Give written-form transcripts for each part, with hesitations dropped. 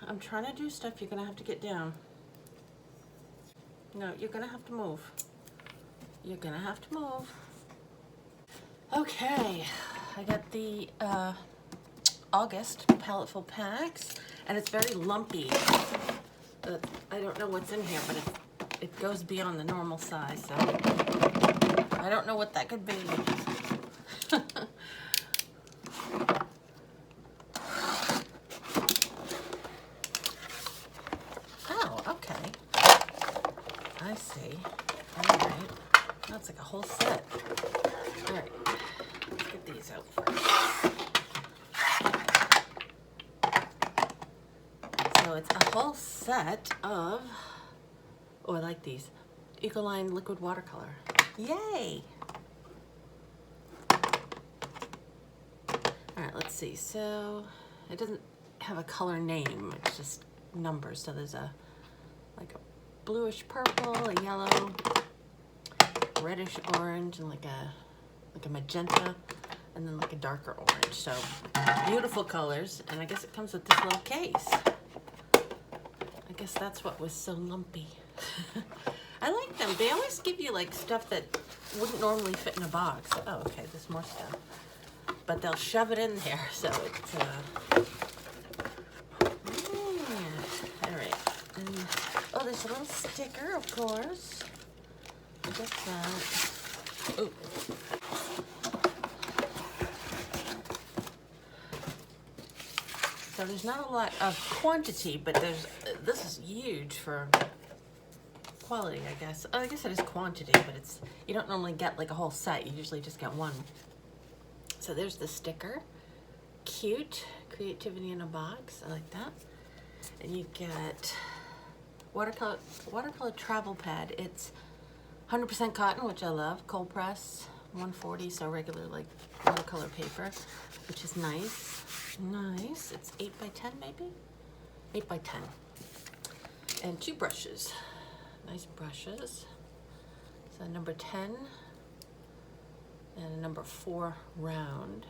I'm trying to do stuff. You're gonna have to get down. No, you're gonna have to move. You're gonna have to move. Okay, I got the August Paletteful Packs, and it's very lumpy. I don't know what's in here, but it goes beyond the normal size, so I don't know what that could be. Oh, okay. I see. All right. That's like a whole set. All right. Let's get these out first. So it's a whole set of, oh, I like these. Ecoline liquid watercolor. Yay! All right, let's see. So it doesn't have a color name. It's just numbers. So there's like a bluish purple, a yellow, reddish orange, and like a magenta, and then like a darker orange. So beautiful colors, and I guess it comes with this little case. I guess that's what was so lumpy. I like them. They always give you like stuff that wouldn't normally fit in a box. Oh, okay, there's more stuff. But they'll shove it in there, so it's all right. And, oh, there's a little sticker, of course. I guess that. Oh. So there's not a lot of quantity, but this is huge for quality, I guess. Oh, I guess it is quantity, but you don't normally get like a whole set. You usually just get one. So there's the sticker. Cute. Creativity in a box. I like that. And you get watercolor travel pad. It's 100% cotton, which I love. Cold press, 140, so regular like watercolor paper, which is nice. Nice. It's 8 by 10 maybe? 8 by 10. And 2 brushes. Nice brushes. So number 10 and a number 4 round.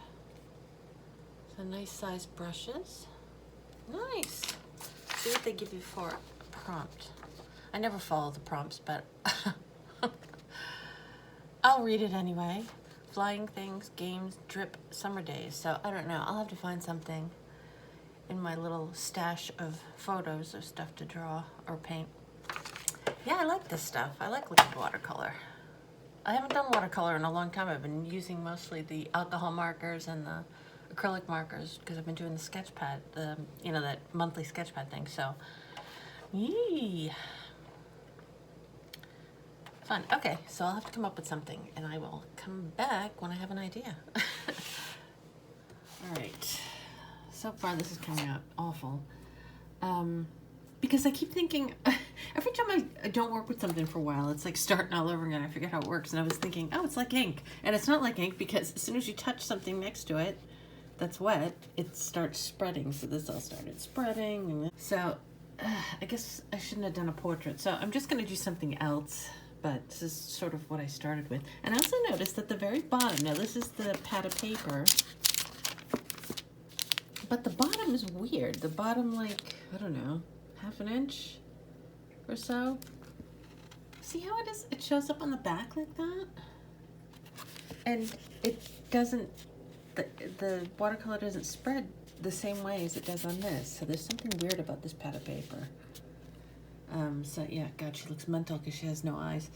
So nice sized brushes. Nice. See what they give you for a prompt. I never follow the prompts, but I'll read it anyway. Flying things, games, drip, summer days. So I don't know. I'll have to find something in my little stash of photos or stuff to draw or paint. Yeah, I like this stuff. I like liquid watercolor. I haven't done watercolor in a long time. I've been using mostly the alcohol markers and the acrylic markers because I've been doing the sketch pad, you know, that monthly sketch pad thing. So, yee. Fun. Okay, so I'll have to come up with something, and I will come back when I have an idea. All right. So far, this is coming out awful. Because I keep thinking, every time I don't work with something for a while, it's like starting all over again. I forget how it works. And I was thinking, oh, it's like ink. And it's not like ink because as soon as you touch something next to it that's wet, it starts spreading. So this all started spreading. So I guess I shouldn't have done a portrait. So I'm just going to do something else. But this is sort of what I started with. And I also noticed that the very bottom, now this is the pad of paper, but the bottom is weird. The bottom, like, I don't know, half an inch or so. See how it is? It shows up on the back like that? And it doesn't, the watercolor doesn't spread the same way as it does on this. So there's something weird about this pad of paper. So yeah, God, she looks mental because she has no eyes.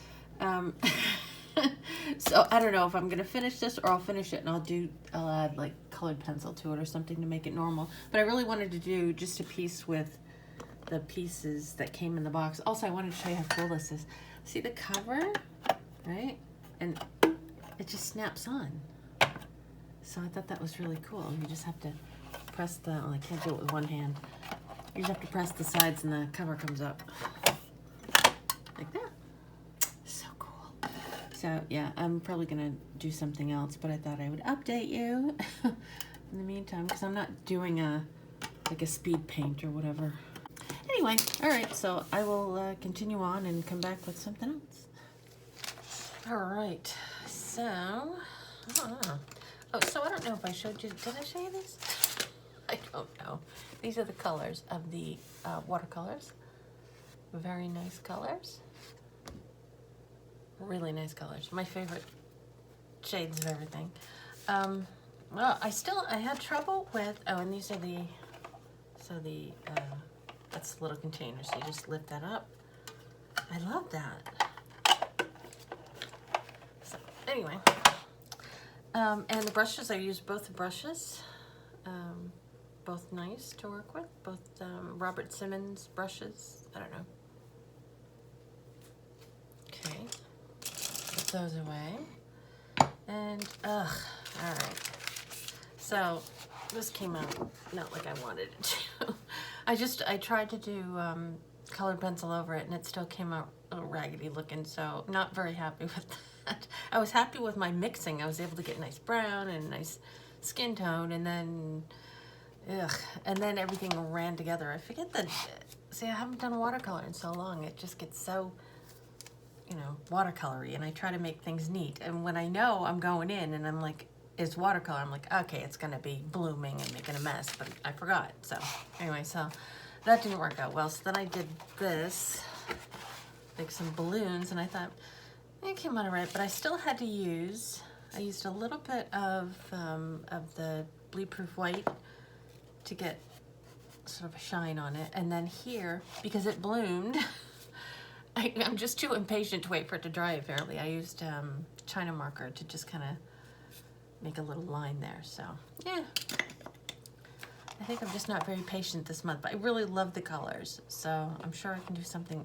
So I don't know if I'm gonna finish this or I'll finish it and I'll add like colored pencil to it or something to make it normal. But I really wanted to do just a piece with the pieces that came in the box. Also, I wanted to show you how cool this is. See the cover, right? And it just snaps on. So I thought that was really cool. You just have to press well, I can't do it with one hand. You just have to press the sides and the cover comes up. Like that. So cool. So yeah, I'm probably gonna do something else, but I thought I would update you in the meantime, because I'm not doing like a speed paint or whatever. Anyway, all right, so I will continue on and come back with something else. All right, so, so I don't know if I showed you, did I show you this? I don't know. These are the colors of the watercolors. Very nice colors. Really nice colors. My favorite shades of everything. Well, I had trouble with, oh, and these are that's the little container, so you just lift that up. I love that. So, anyway. And the brushes, I used both the brushes. Both nice to work with. Both Robert Simmons brushes. I don't know. Okay. Put those away. And, alright. So, this came out not like I wanted it to. I tried to do colored pencil over it, and it still came out a little raggedy looking, so not very happy with that. I was happy with my mixing. I was able to get nice brown and nice skin tone, and then everything ran together. I forget that, see, I haven't done watercolor in so long. It just gets so, you know, watercolory, and I try to make things neat. And when I know I'm going in and I'm like, it's watercolor, I'm like, okay, it's gonna be blooming and making a mess, but I forgot. So anyway, so that didn't work out well. So then I did this, like some balloons, and I thought, it came out all right, but I still had to I used a little bit of the bleed proof white to get sort of a shine on it. And then here, because it bloomed, I'm just too impatient to wait for it to dry, apparently. I used China marker to just kind of make a little line there. So, yeah. I think I'm just not very patient this month, but I really love the colors. So I'm sure I can do something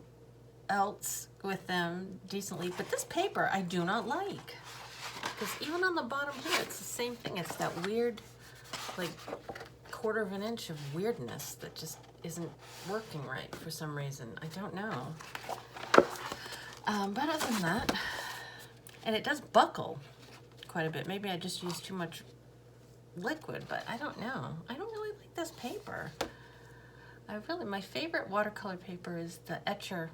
else with them decently. But this paper I do not like. Because even on the bottom here, it's the same thing. It's that weird, like, 1/4 of an inch of weirdness that just isn't working right for some reason. I don't know. But other than that, and it does buckle quite a bit. Maybe I just used too much liquid, but I don't know. I don't really like this paper. My favorite watercolor paper is the Etcher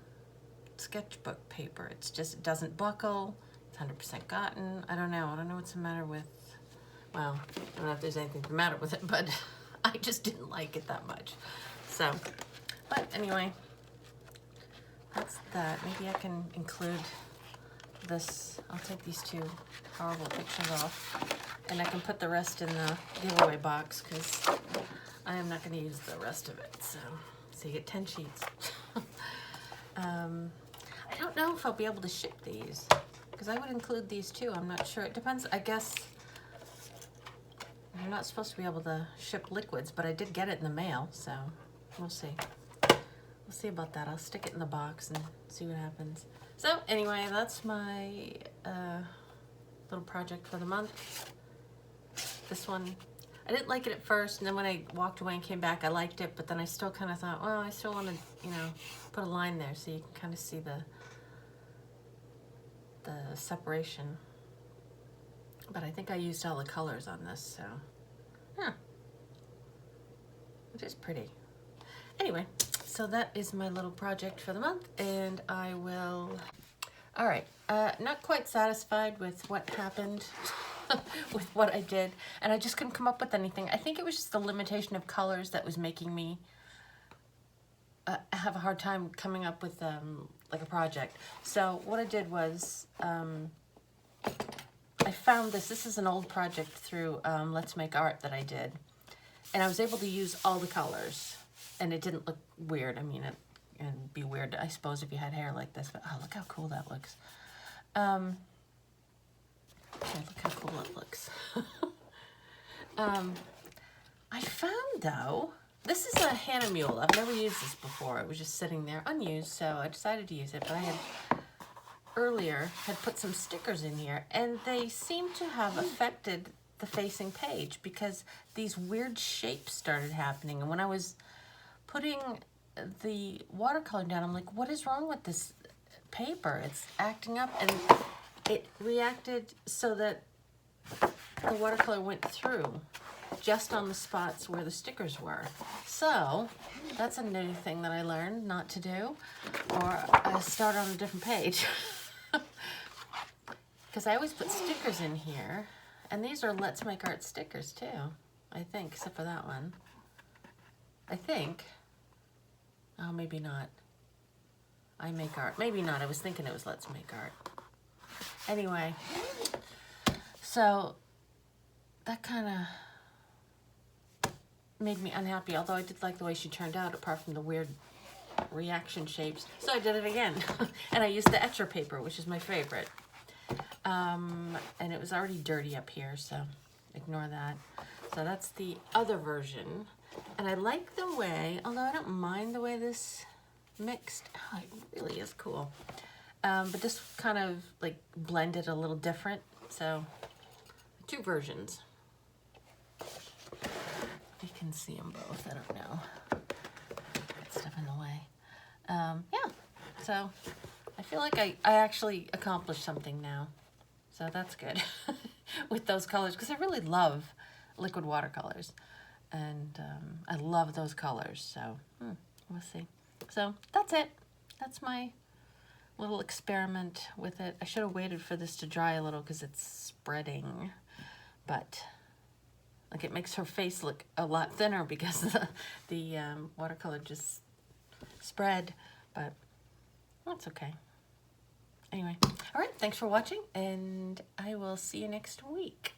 sketchbook paper. It doesn't buckle. It's 100% cotton. I don't know what's the matter with, well, I don't know if there's anything the matter with it, but I just didn't like it that much. So, but anyway, that's that. Maybe I can include this. I'll take these two horrible pictures off, and I can put the rest in the giveaway box, because I am not going to use the rest of it. So you get 10 sheets. I don't know if I'll be able to ship these, because I would include these too. I'm not sure. It depends. I guess you're not supposed to be able to ship liquids, but I did get it in the mail, so we'll see. We'll see about that. I'll stick it in the box and see what happens. So anyway, that's my little project for the month. This one, I didn't like it at first, and then when I walked away and came back, I liked it, but then I still kind of thought, well, I still want to, you know, put a line there so you can kind of see the separation. But I think I used all the colors on this, so, yeah. It is pretty. Anyway, so that is my little project for the month, and I will... All right, not quite satisfied with what happened with what I did, and I just couldn't come up with anything. I think it was just the limitation of colors that was making me have a hard time coming up with like a project. So what I did was I found this is an old project through Let's Make Art that I did, and I was able to use all the colors, and it didn't look weird. I mean, it'd be weird, I suppose, if you had hair like this, but oh, look how cool that looks. Okay, look how cool it looks. I found, though, this is a Hannah Mule. I've never used this before. It was just sitting there unused, so I decided to use it. But I had earlier had put some stickers in here, and they seem to have affected the facing page because these weird shapes started happening. And when I was putting the watercolor down, I'm like, what is wrong with this paper? It's acting up, and it reacted so that the watercolor went through just on the spots where the stickers were. So that's a new thing that I learned not to do, or I start on a different page. Because I always put stickers in here, and these are Let's Make Art stickers too, I think, except for that one. I think. Oh, maybe not. I Make Art. Maybe not. I was thinking it was Let's Make Art. Anyway, so that kind of made me unhappy, although I did like the way she turned out, apart from the weird reaction shapes. So I did it again. And I used the etcher paper, which is my favorite. And it was already dirty up here, so ignore that. So that's the other version. And I like the way, although I don't mind the way this mixed. Oh, it really is cool. But this kind of like blended a little different. So 2 versions. You can see them both. I don't know. Got stuff in the way. Yeah. So I feel like I actually accomplished something now. So that's good with those colors, because I really love liquid watercolors. And I love those colors. So we'll see. So that's it. That's my little experiment with it. I should have waited for this to dry a little because it's spreading. But like, it makes her face look a lot thinner because the watercolor just spread. But that's okay. Anyway, all right, thanks for watching, and I will see you next week.